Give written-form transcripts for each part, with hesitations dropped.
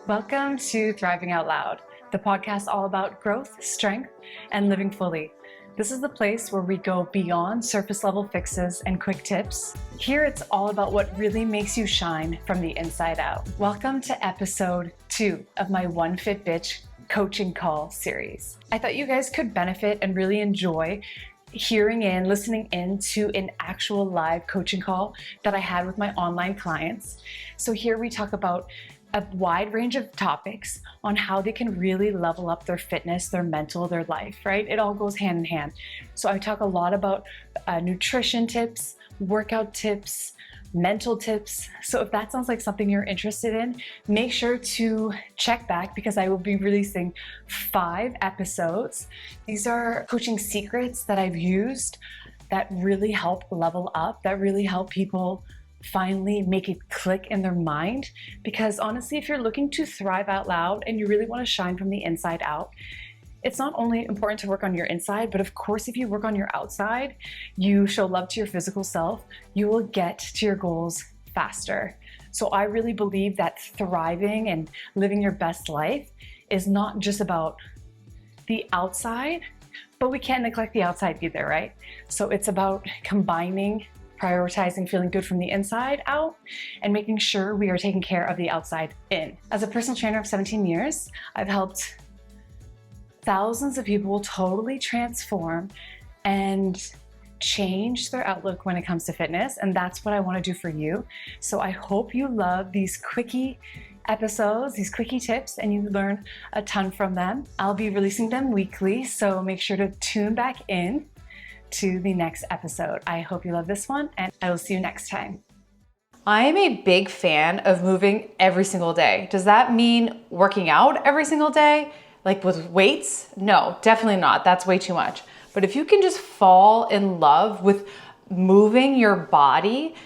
Welcome to Thriving Out Loud, the podcast all about growth, strength, and living fully. This is the place where we go beyond surface level fixes and quick tips. Here it's all about what really makes you shine from the inside out. Welcome to episode 2 of my One Fit Bitch coaching call series. I thought you guys could benefit and really enjoy listening in to an actual live coaching call that I had with my online clients. So here we talk about a wide range of topics on how they can really level up their fitness, their mental, their life, right? It all goes hand in hand. So I talk a lot about nutrition tips, workout tips, mental tips. So if that sounds like something you're interested in, make sure to check back because I will be releasing 5 episodes. These are coaching secrets that I've used that really help level up, that really help people finally make it click in their mind. Because honestly, if you're looking to thrive out loud and you really want to shine from the inside out, it's not only important to work on your inside, but of course, if you work on your outside, you show love to your physical self, you will get to your goals faster. So I really believe that thriving and living your best life is not just about the outside, but we can't neglect the outside either, right? So it's about combining, prioritizing feeling good from the inside out and making sure we are taking care of the outside in. As a personal trainer of 17 years, I've helped thousands of people totally transform and change their outlook when it comes to fitness. And that's what I want to do for you. So I hope you love these quickie episodes, these quickie tips, and you learn a ton from them. I'll be releasing them weekly, so make sure to tune back in to the next episode. I hope you love this one, and I will see you next time. I am a big fan of moving every single day. Does that mean working out every single day? Like with weights? No, definitely not. That's way too much. But if you can just fall in love with moving your body,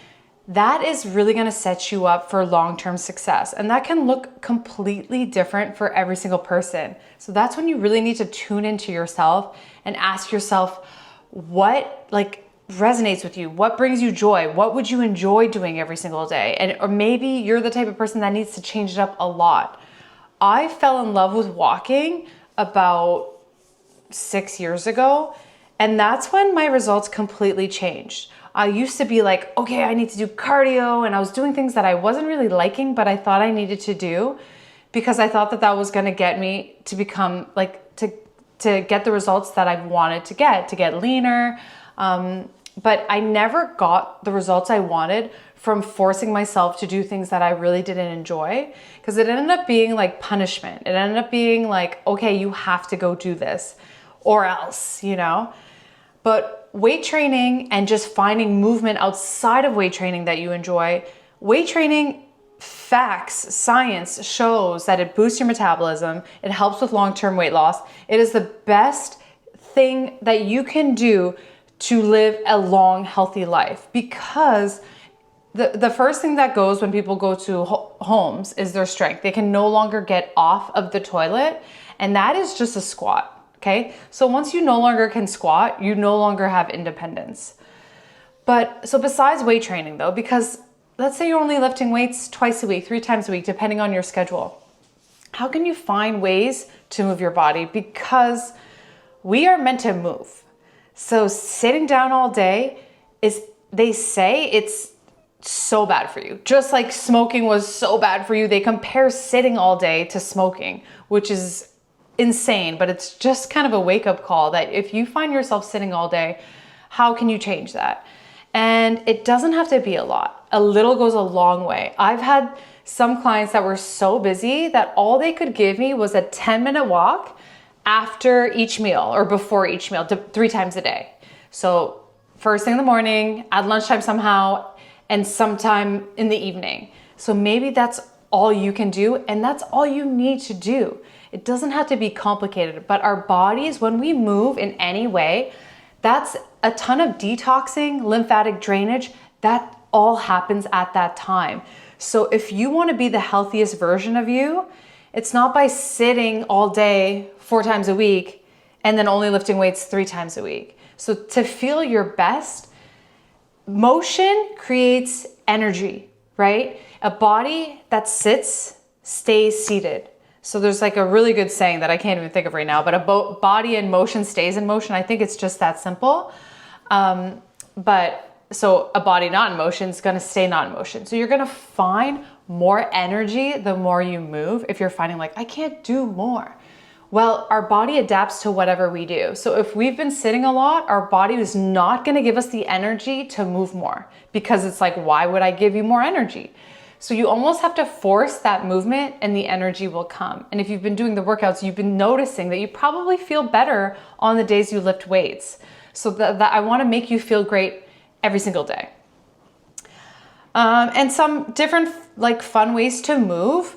that is really gonna set you up for long-term success. And that can look completely different for every single person. So that's when you really need to tune into yourself and ask yourself, what resonates with you? What brings you joy? What would you enjoy doing every single day? Or maybe you're the type of person that needs to change it up a lot. I fell in love with walking about 6 years ago, and that's when my results completely changed. I used to be like, okay, I need to do cardio, and I was doing things that I wasn't really liking, but I thought I needed to do because I thought that was gonna get me to become to get the results that I wanted to get leaner. But I never got the results I wanted from forcing myself to do things that I really didn't enjoy, because it ended up being like punishment. It ended up being like, okay, you have to go do this or else, you know? But weight training and just finding movement outside of weight training that you enjoy, weight training facts, science shows that it boosts your metabolism. It helps with long-term weight loss. It is the best thing that you can do to live a long, healthy life, because the first thing that goes when people go to homes is their strength. They can no longer get off of the toilet, and that is just a squat, okay? So once you no longer can squat, you no longer have independence. But so besides weight training though, because let's say you're only lifting weights twice a week, 3 times a week, depending on your schedule. How can you find ways to move your body? Because we are meant to move. So sitting down all day they say it's so bad for you. Just like smoking was so bad for you, they compare sitting all day to smoking, which is insane, but it's just kind of a wake-up call that if you find yourself sitting all day, how can you change that? And it doesn't have to be a lot. A little goes a long way. I've had some clients that were so busy that all they could give me was a 10-minute walk after each meal or before each meal, 3 times a day. So first thing in the morning, at lunchtime somehow, and sometime in the evening. So maybe that's all you can do, and that's all you need to do. It doesn't have to be complicated, but our bodies, when we move in any way, that's a ton of detoxing, lymphatic drainage, that all happens at that time. So if you want to be the healthiest version of you, it's not by sitting all day 4 times a week and then only lifting weights 3 times a week. So to feel your best, motion creates energy, right? A body that sits stays seated. So there's like a really good saying that I can't even think of right now, but a body in motion stays in motion. I think it's just that simple. But so a body not in motion is going to stay not in motion. So you're going to find more energy the more you move. If you're finding like, I can't do more. Well, our body adapts to whatever we do. So if we've been sitting a lot, our body is not going to give us the energy to move more, because it's like, why would I give you more energy? So you almost have to force that movement and the energy will come. And if you've been doing the workouts, you've been noticing that you probably feel better on the days you lift weights. So that I want to make you feel great every single day. And some different like fun ways to move.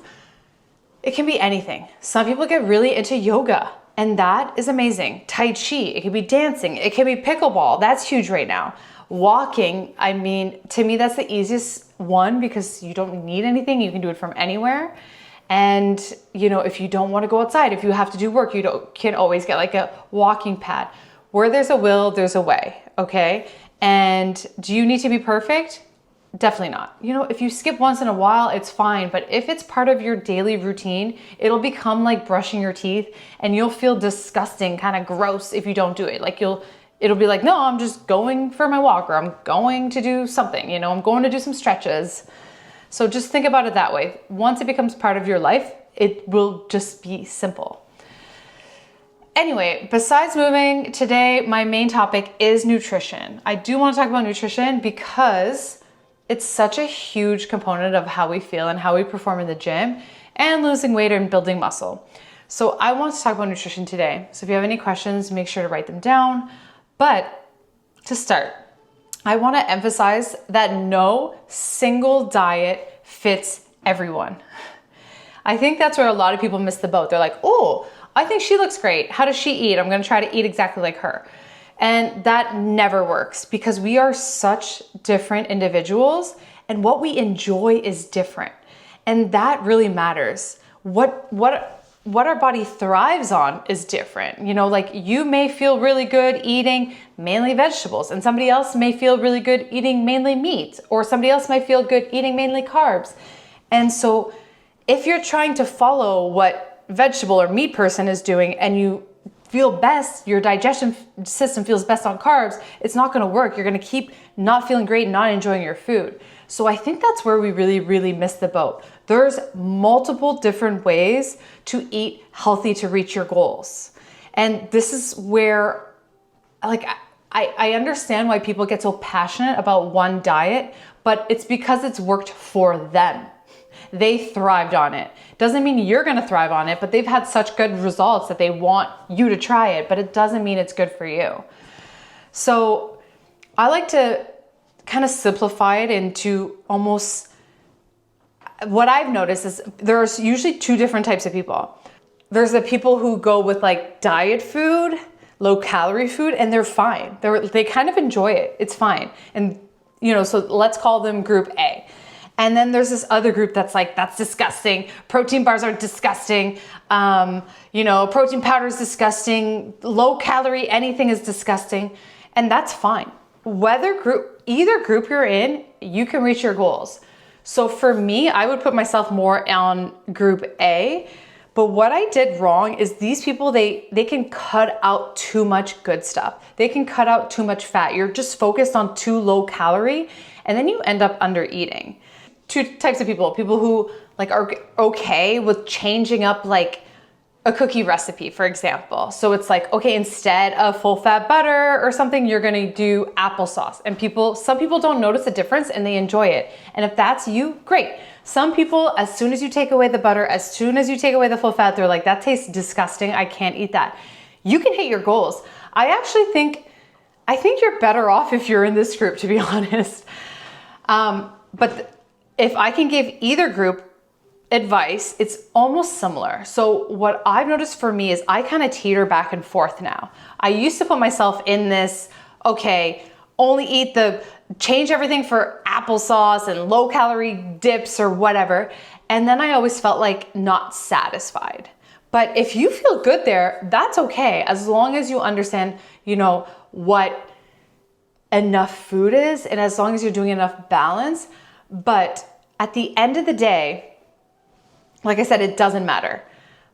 It can be anything. Some people get really into yoga, and that is amazing. Tai Chi, it could be dancing, it could be pickleball. That's huge right now. Walking, I mean, to me, that's the easiest one because you don't need anything. You can do it from anywhere. And, you know, if you don't want to go outside, if you have to do work, can always get like a walking pad. Where there's a will, there's a way, okay? And do you need to be perfect? Definitely not. You know, if you skip once in a while, it's fine. But if it's part of your daily routine, it'll become like brushing your teeth, and you'll feel disgusting, kind of gross if you don't do it. Like it'll be like, no, I'm just going for my walk, or I'm going to do something, you know, I'm going to do some stretches. So just think about it that way. Once it becomes part of your life, it will just be simple. Anyway, besides moving, today my main topic is nutrition. I do want to talk about nutrition because it's such a huge component of how we feel and how we perform in the gym and losing weight and building muscle. So I want to talk about nutrition today. So if you have any questions, make sure to write them down. But to start, I want to emphasize that no single diet fits everyone. I think that's where a lot of people miss the boat. They're like, oh, I think she looks great. How does she eat? I'm going to try to eat exactly like her. And that never works because we are such different individuals and what we enjoy is different. And that really matters. What our body thrives on is different. You know, like you may feel really good eating mainly vegetables and somebody else may feel really good eating mainly meat, or somebody else might feel good eating mainly carbs. And so if you're trying to follow what vegetable or meat person is doing and you feel best, your digestion system feels best on carbs, it's not going to work. You're going to keep not feeling great and not enjoying your food. So I think that's where we really, really miss the boat. There's multiple different ways to eat healthy to reach your goals. And this is where, like, I understand why people get so passionate about one diet, but it's because it's worked for them. They thrived on it. Doesn't mean you're going to thrive on it, but they've had such good results that they want you to try it, but it doesn't mean it's good for you. So I like to kind of simplify it into almost, what I've noticed is there's usually two different types of people. There's the people who go with like diet food, low calorie food, and they're fine. They kind of enjoy it. It's fine. And, you know, so let's call them group A. And then there's this other group that's like, that's disgusting. Protein bars are disgusting. You know, protein powder is disgusting. Low calorie, anything is disgusting. And that's fine. Either group you're in, you can reach your goals. So for me, I would put myself more on group A. But what I did wrong is these people, they can cut out too much good stuff. They can cut out too much fat. You're just focused on too low calorie, and then you end up under eating. Two types of people who like are okay with changing up like a cookie recipe, for example. So it's like, okay, instead of full fat butter or something, you're gonna do applesauce. And some people don't notice the difference and they enjoy it. And if that's you, great. Some people, as soon as you take away the butter, as soon as you take away the full fat, they're like, that tastes disgusting. I can't eat that. You can hit your goals. I think you're better off if you're in this group, to be honest. But if I can give either group advice, it's almost similar. So what I've noticed for me is I kind of teeter back and forth now. I used to put myself in this, okay, only change everything for applesauce and low calorie dips or whatever. And then I always felt like not satisfied. But if you feel good there, that's okay. As long as you understand, you know, what enough food is, and as long as you're doing enough balance. But at the end of the day, Like I said, it doesn't matter.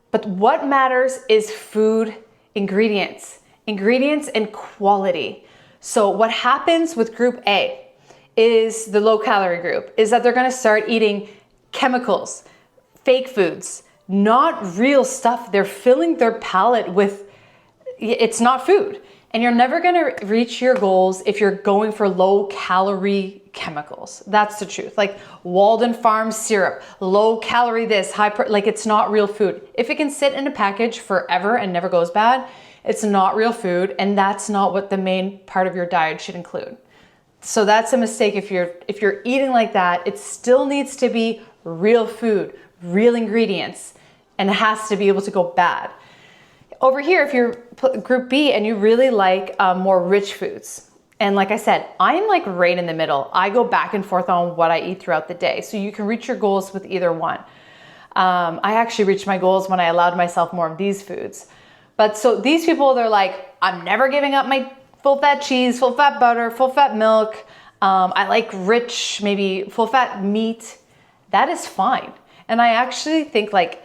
But what matters is food ingredients and quality. So what happens with group A is the low calorie group is that they're going to start eating chemicals, fake foods, not real stuff. They're filling their palate with, it's not food. And you're never going to reach your goals if you're going for low calorie chemicals. That's the truth. Like Walden Farms syrup, low calorie this, like it's not real food. If it can sit in a package forever and never goes bad, it's not real food, and that's not what the main part of your diet should include. So that's a mistake if you're eating like that. It still needs to be real food, real ingredients, and it has to be able to go bad. Over here, if you're group B and you really like more rich foods, and like I said, I'm like right in the middle. I go back and forth on what I eat throughout the day. So you can reach your goals with either one. I actually reached my goals when I allowed myself more of these foods. But so these people, they're like, I'm never giving up my full fat cheese, full fat butter, full fat milk. I like rich, maybe full fat meat. That is fine. And I actually think like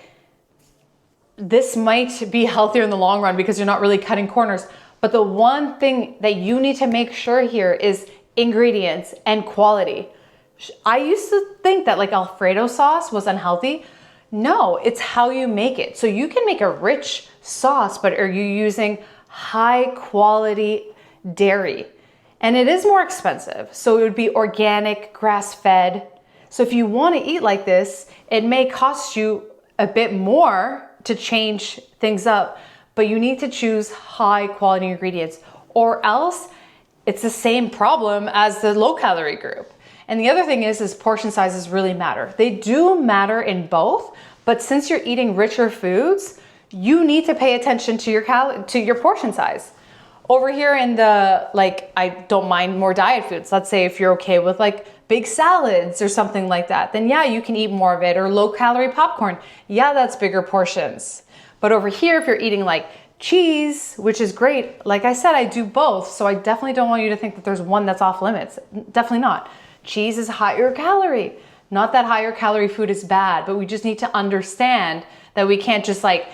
this might be healthier in the long run because you're not really cutting corners. But the one thing that you need to make sure here is ingredients and quality. I used to think that like Alfredo sauce was unhealthy. No, it's how you make it. So you can make a rich sauce, but are you using high quality dairy? And it is more expensive. So it would be organic, grass-fed. So if you want to eat like this, it may cost you a bit more to change things up, but you need to choose high quality ingredients, or else it's the same problem as the low calorie group. And the other thing is portion sizes really matter. They do matter in both, but since you're eating richer foods, you need to pay attention to your portion size. Over here in the, like, I don't mind more diet foods. Let's say if you're okay with like big salads or something like that, then yeah, you can eat more of it. Or low calorie popcorn. Yeah, that's bigger portions. But over here, if you're eating like cheese, which is great, like I said, I do both. So I definitely don't want you to think that there's one that's off limits. Definitely not. Cheese is higher calorie. Not that higher calorie food is bad, but we just need to understand that we can't just like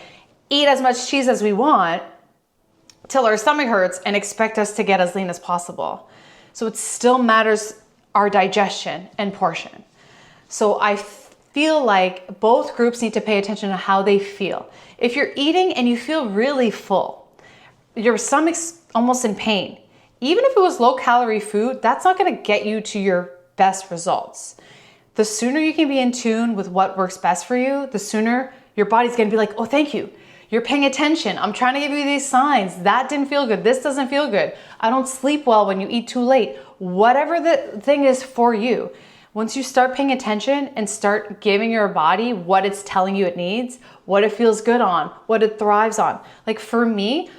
eat as much cheese as we want till our stomach hurts and expect us to get as lean as possible. So it still matters our digestion and portion. So I feel like both groups need to pay attention to how they feel. If you're eating and you feel really full, your stomach's almost in pain, even if it was low calorie food, that's not gonna get you to your best results. The sooner you can be in tune with what works best for you, the sooner your body's gonna be like, oh, thank you. You're paying attention. I'm trying to give you these signs. That didn't feel good. This doesn't feel good. I don't sleep well when you eat too late. Whatever the thing is for you, once you start paying attention and start giving your body what it's telling you it needs, what it feels good on, what it thrives on. Like for me,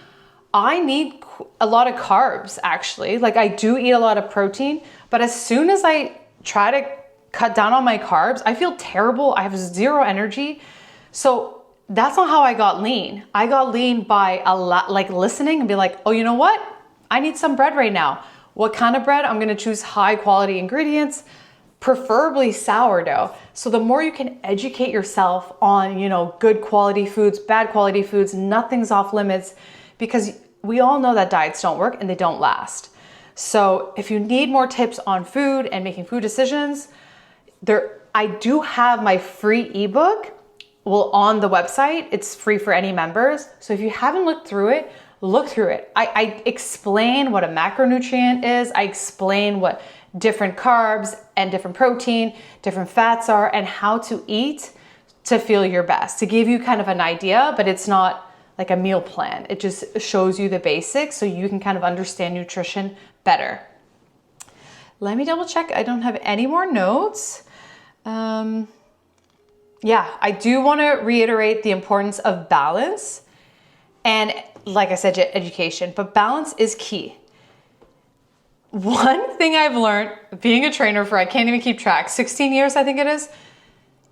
I need a lot of carbs actually. Like I do eat a lot of protein, but as soon as I try to cut down on my carbs, I feel terrible. I have zero energy. So that's not how I got lean. I got lean by a lot, like listening and be like, oh, you know what? I need some bread right now. What kind of bread? I'm gonna choose high quality ingredients, preferably sourdough. So the more you can educate yourself on, good quality foods, bad quality foods, nothing's off limits, because we all know that diets don't work and they don't last. So if you need more tips on food and making food decisions, I do have my free ebook on the website. It's free for any members. So if you haven't looked through it, look through it. I explain what a macronutrient is. I explain what different carbs and different protein, different fats are, and how to eat to feel your best, to give you kind of an idea, but it's not like a meal plan. It just shows you the basics so you can kind of understand nutrition better. Let me double check. I don't have any more notes. Yeah, I do want to reiterate the importance of balance and, like I said, education, but balance is key. One thing I've learned being a trainer for, I can't even keep track, 16 years I think it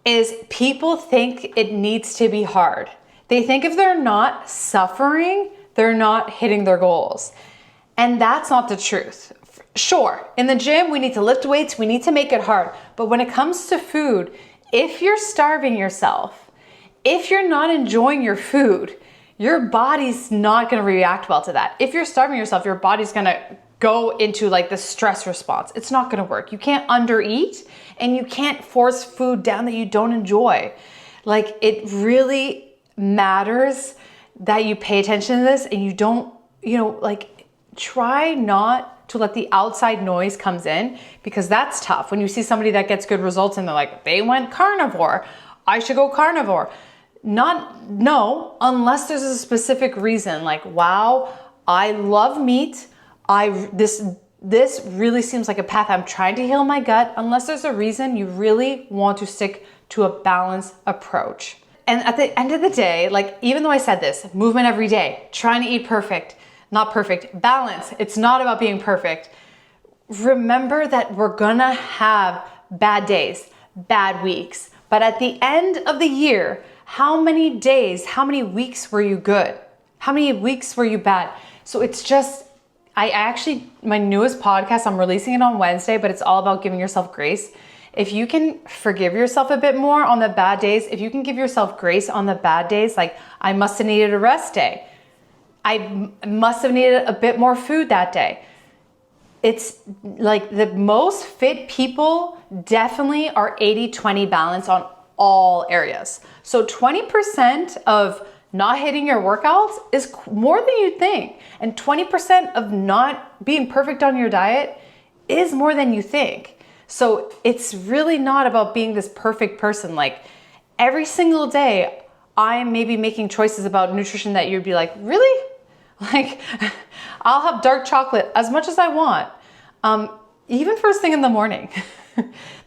is people think it needs to be hard. They think if they're not suffering, they're not hitting their goals. And that's not the truth. Sure, in the gym, we need to lift weights, we need to make it hard. But when it comes to food, if you're starving yourself, if you're not enjoying your food, your body's not gonna react well to that. If you're starving yourself, your body's gonna go into like the stress response. It's not gonna work. You can't undereat and you can't force food down that you don't enjoy. Like, it really matters that you pay attention to this and you don't, like, try not to let the outside noise comes in, because that's tough. When you see somebody that gets good results and they're like, they went carnivore, I should go carnivore. No, unless there's a specific reason, like, wow, I love meat. This really seems like a path. I'm trying to heal my gut. Unless there's a reason, you really want to stick to a balanced approach. And at the end of the day, like, even though I said this, movement every day, trying to eat not perfect, balance. It's not about being perfect. Remember that we're gonna have bad days, bad weeks. But at the end of the year, how many days, how many weeks were you good? How many weeks were you bad? So it's just, my newest podcast, I'm releasing it on Wednesday, but it's all about giving yourself grace. If you can forgive yourself a bit more on the bad days, if you can give yourself grace on the bad days, like, I must have needed a rest day. I must have needed a bit more food that day. It's like the most fit people definitely are 80-20 balance on all areas. So 20% of not hitting your workouts is more than you think. And 20% of not being perfect on your diet is more than you think. So it's really not about being this perfect person. Like, every single day, I'm maybe making choices about nutrition that you'd be like, really? Like, I'll have dark chocolate as much as I want. Even first thing in the morning.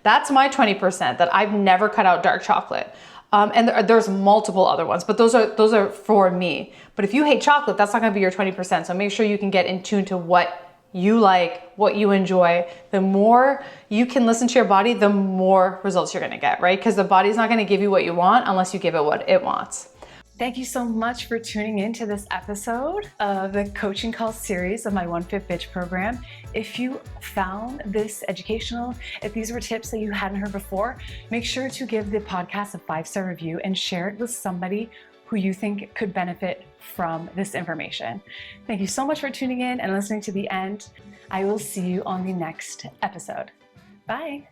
That's my 20% that I've never cut out dark chocolate. And there's multiple other ones, but those are for me. But if you hate chocolate, that's not gonna be your 20%. So make sure you can get in tune to what you like, what you enjoy. The more you can listen to your body, the more results you're gonna get, right? Because the body's not gonna give you what you want unless you give it what it wants. Thank you so much for tuning in to this episode of the Coaching Call series of my One Fit Bitch program. If you found this educational, if these were tips that you hadn't heard before, make sure to give the podcast a 5-star review and share it with somebody who you think could benefit from this information. Thank you so much for tuning in and listening to the end. I will see you on the next episode. Bye.